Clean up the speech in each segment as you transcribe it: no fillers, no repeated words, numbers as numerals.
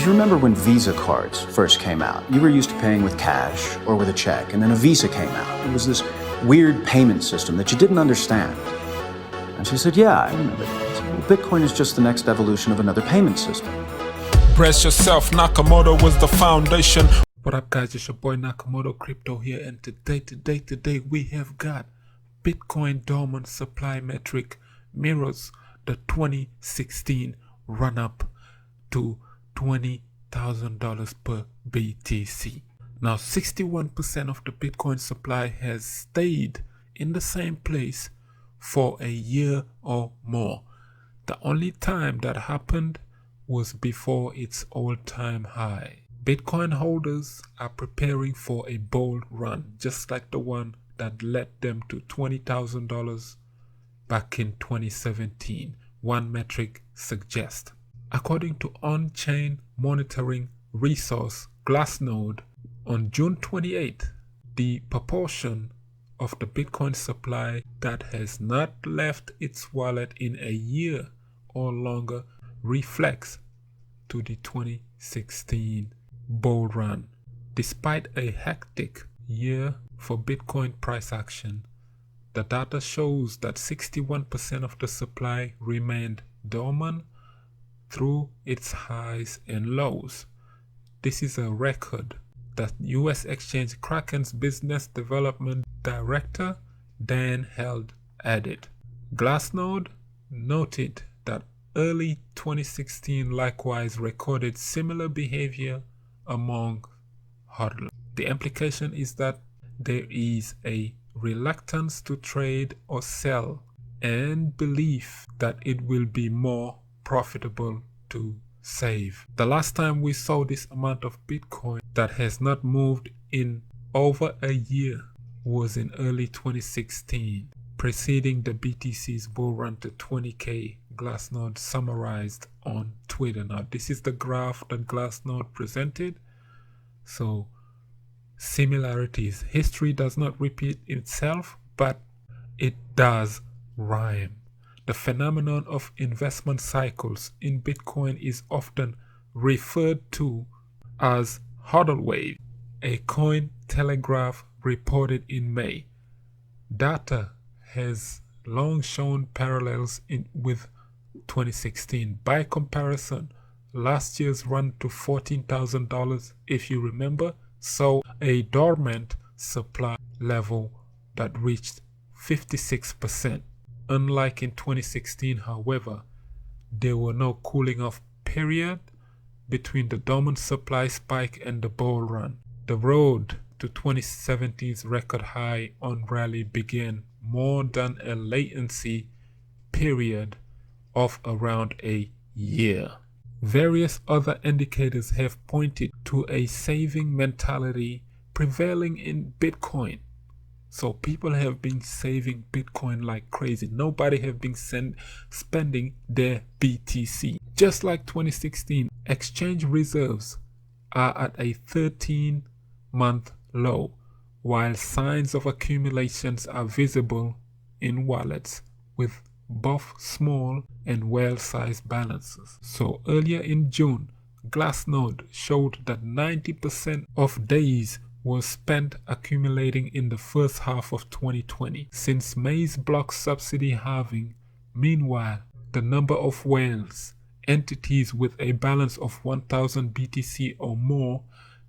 Do you remember when Visa cards first came out? You were used to paying with cash or with a check, and then a Visa came out. It was this weird payment system that you didn't understand. And she said, yeah, I remember that. Well, Bitcoin is just the next evolution of another payment system. Brace yourself, Nakamoto was the foundation. What up guys, it's your boy Nakamoto Crypto here, and today we have got Bitcoin Dormant supply metric mirrors the 2016 run-up to $20,000 per BTC. Now 61% of the Bitcoin supply has stayed in the same place for a year or more. The only time that happened was before its all-time high. Bitcoin holders are preparing for a bold run, just like the one that led them to $20,000 back in 2017, one metric suggests. According to on-chain monitoring resource Glassnode, on June 28, the proportion of the Bitcoin supply that has not left its wallet in a year or longer reflects to the 2016 bull run. Despite a hectic year for Bitcoin price action, the data shows that 61% of the supply remained dormant through its highs and lows. This is a record that US exchange Kraken's business development director Dan Held added. Glassnode noted that early 2016 likewise recorded similar behavior among hodlers. The implication is that there is a reluctance to trade or sell and belief that it will be more profitable to save. The last time we saw this amount of Bitcoin that has not moved in over a year was in early 2016, preceding the BTC's bull run to 20k. Glassnode summarized on Twitter. Now this is the graph that Glassnode presented. So similarities. History does not repeat itself, but it does rhyme. The phenomenon of investment cycles in Bitcoin is often referred to as hodl wave. A Cointelegraph reported in May. Data has long shown parallels with 2016. By comparison, last year's run to $14,000, if you remember, saw a dormant supply level that reached 56%. Unlike in 2016, however, there were no cooling off period between the dormant supply spike and the bull run. The road to 2017's record high on rally began more than a latency period of around a year. Various other indicators have pointed to a saving mentality prevailing in Bitcoin. So people have been saving Bitcoin like crazy. Nobody have been spending their BTC. Just like 2016, exchange reserves are at a 13-month low, while signs of accumulations are visible in wallets with both small and well-sized balances. So earlier in June, Glassnode showed that 90% of days was spent accumulating in the first half of 2020. Since May's block subsidy halving, meanwhile, the number of whales, entities with a balance of 1,000 BTC or more,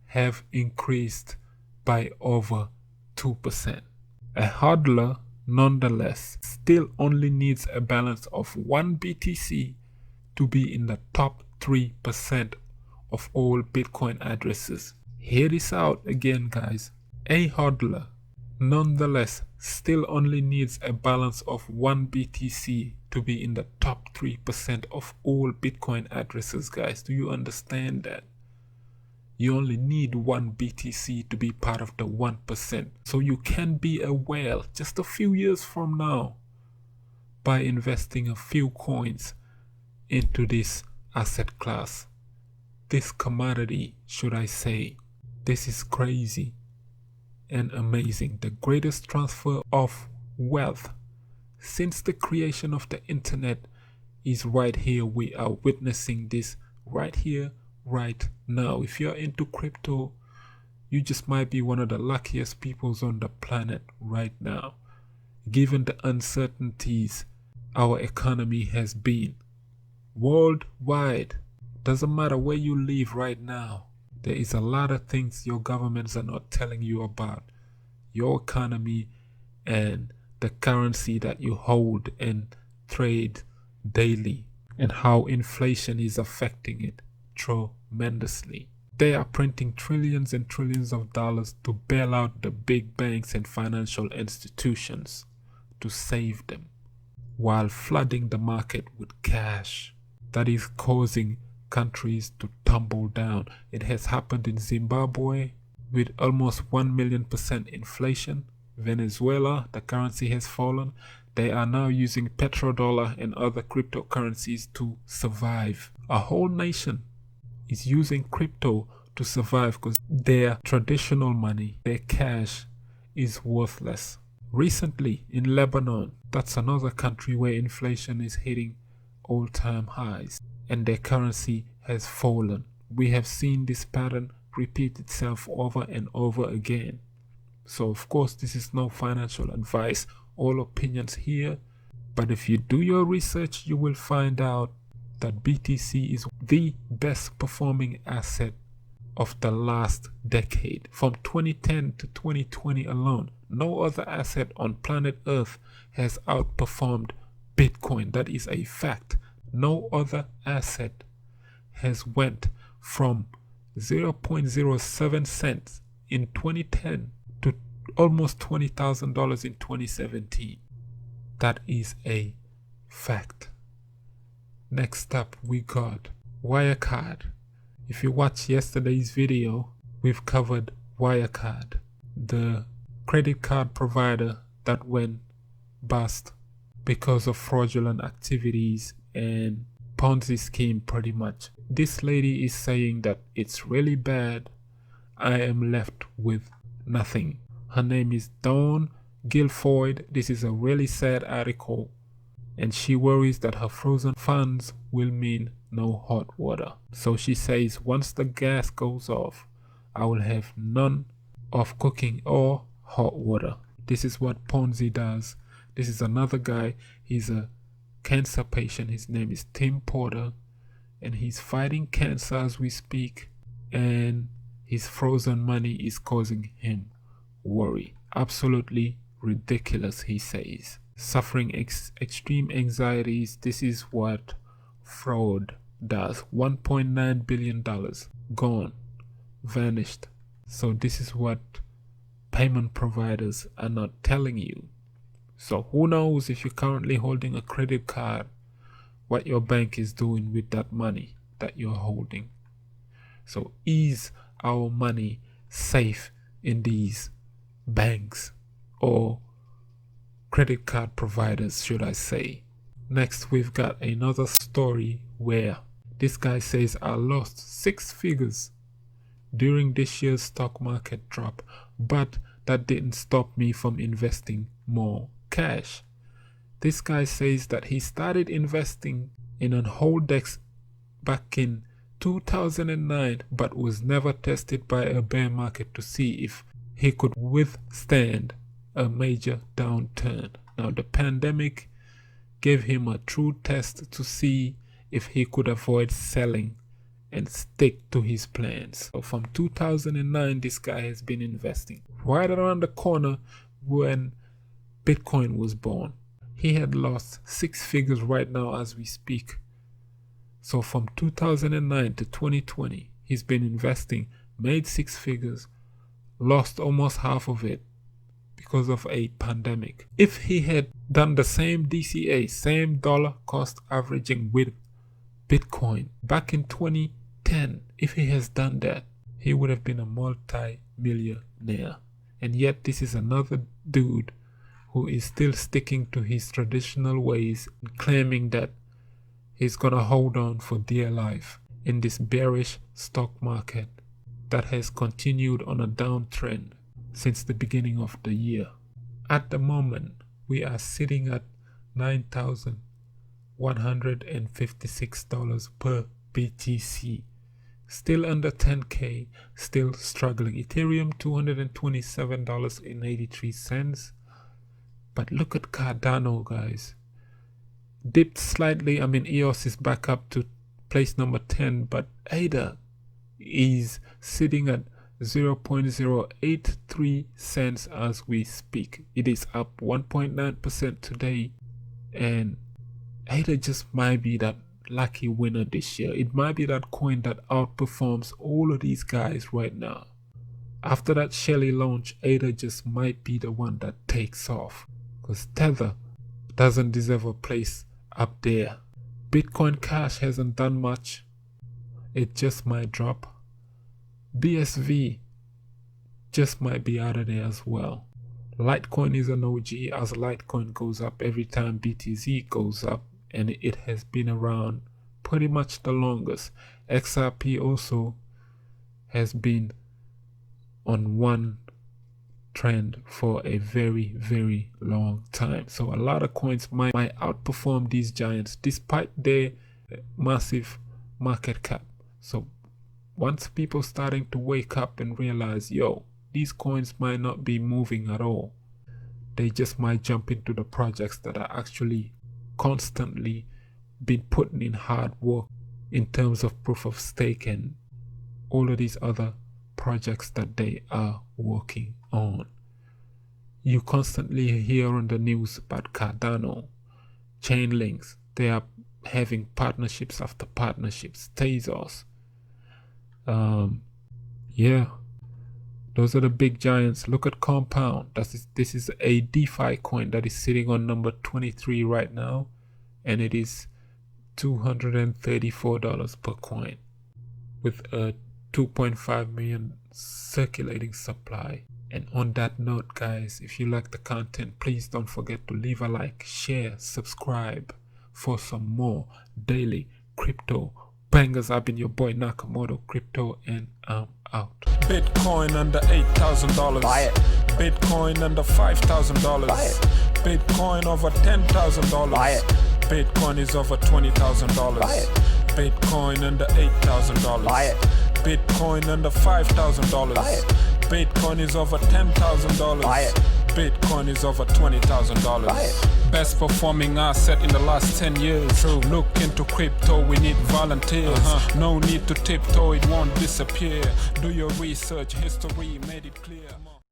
have increased by over 2%. A hodler, nonetheless, still only needs a balance of 1 BTC to be in the top 3% of all Bitcoin addresses. Hear this out again, guys. A hodler, nonetheless, still only needs a balance of 1 BTC to be in the top 3% of all Bitcoin addresses, guys. Do you understand that? You only need 1 BTC to be part of the 1%. So you can be a whale just a few years from now by investing a few coins into this asset class. This commodity, should I say. This is crazy and amazing. The greatest transfer of wealth since the creation of the internet is right here. We are witnessing this right here right now. If you're into crypto, you just might be one of the luckiest peoples on the planet right now, given the uncertainties our economy has been worldwide. Doesn't matter where you live right now, there is a lot of things your governments are not telling you about your economy and the currency that you hold and trade daily, and how inflation is affecting it tremendously. They are printing trillions and trillions of dollars to bail out the big banks and financial institutions to save them, while flooding the market with cash that is causing countries to tumble down. It has happened in Zimbabwe with almost 1,000,000% inflation. Venezuela, the currency has fallen. They are now using petrodollar and other cryptocurrencies to survive. A whole nation is using crypto to survive because their traditional money, their cash, is worthless. Recently in Lebanon, that's another country where inflation is hitting all-time highs and their currency has fallen. We have seen this pattern repeat itself over and over again. So of course this is no financial advice, all opinions here, but if you do your research, you will find out that BTC is the best performing asset of the last decade. From 2010 to 2020 alone, no other asset on planet Earth has outperformed Bitcoin. That is a fact. No other asset has went from 0.07 cents in 2010 to almost $20,000 in 2017. That is a fact. Next up, we got Wirecard. If you watched yesterday's video, we've covered Wirecard, the credit card provider that went bust because of fraudulent activities and Ponzi scheme pretty much. This lady is saying that it's really bad. I am left with nothing. Her name is Guilfoyle. This is a really sad article, and she worries that her frozen funds will mean no hot water. So she says, once the gas goes off, I will have none of cooking or hot water. This is what Ponzi does. This is another guy. He's a cancer patient. His name is Tim Porter, and he's fighting cancer as we speak, and his frozen money is causing him worry. Absolutely ridiculous, he says. Suffering extreme anxieties. This is what fraud does. $1.9 billion gone, vanished. So this is what payment providers are not telling you. So who knows, if you're currently holding a credit card, what your bank is doing with that money that you're holding. So is our money safe in these banks or credit card providers, should I say? Next, we've got another story where this guy says, I lost 6 figures during this year's stock market drop, but that didn't stop me from investing more cash. This guy says that he started investing in an Holdex back in 2009, but was never tested by a bear market to see if he could withstand a major downturn. Now the pandemic gave him a true test to see if he could avoid selling and stick to his plans. So from 2009, this guy has been investing. Right around the corner when Bitcoin was born, he had lost 6 figures right now as we speak. So from 2009 to 2020, he's been investing, made 6 figures, lost almost half of it because of a pandemic. If he had done the same DCA, same dollar cost averaging with Bitcoin back in 2010, if he has done that, he would have been a multi-millionaire. And yet this is another dude who is still sticking to his traditional ways, claiming that he's gonna hold on for dear life in this bearish stock market that has continued on a downtrend since the beginning of the year. At the moment, we are sitting at $9,156 per BTC. still under 10K, still struggling. Ethereum $227.83. But look at Cardano, guys. Dipped slightly. I mean, EOS is back up to place number 10, but ADA is sitting at 0.083 cents as we speak. It is up 1.9% today, and ADA just might be that lucky winner this year. It might be that coin that outperforms all of these guys right now. After that Shelly launch, ADA just might be the one that takes off, because Tether doesn't deserve a place up there. Bitcoin Cash hasn't done much. It just might drop. BSV just might be out of there as well. Litecoin is an OG, as Litecoin goes up every time BTC goes up, and it has been around pretty much the longest. XRP also has been on one trend for a very, very long time. So a lot of coins might outperform these giants despite their massive market cap. So once people starting to wake up and realize, yo, these coins might not be moving at all, they just might jump into the projects that are actually constantly been putting in hard work in terms of proof of stake and all of these other projects that they are working on. You constantly hear on the news about Cardano, Chainlinks. They are having partnerships after partnerships. Tezos. Yeah, those are the big giants. Look at Compound. This is a DeFi coin that is sitting on number 23 right now, and it is $234 per coin with a 2.5 million circulating supply. And on that note, guys, if you like the content, please don't forget to leave a like, share, subscribe for some more daily crypto bangers. I've been your boy Nakamoto Crypto, and I'm out. Bitcoin under $8,000. Buy it. Bitcoin under $5,000. Buy it. Bitcoin over $10,000. Buy it. Bitcoin is over $20,000. Buy it. Bitcoin under $8,000. Buy it. Bitcoin under $5,000. Buy it. Bitcoin is over $10,000. Buy it. Bitcoin is over $20,000. Buy it. Best performing asset in the last 10 years. True. Look into crypto, we need volunteers. No need to tiptoe, it won't disappear. Do your research, history made it clear.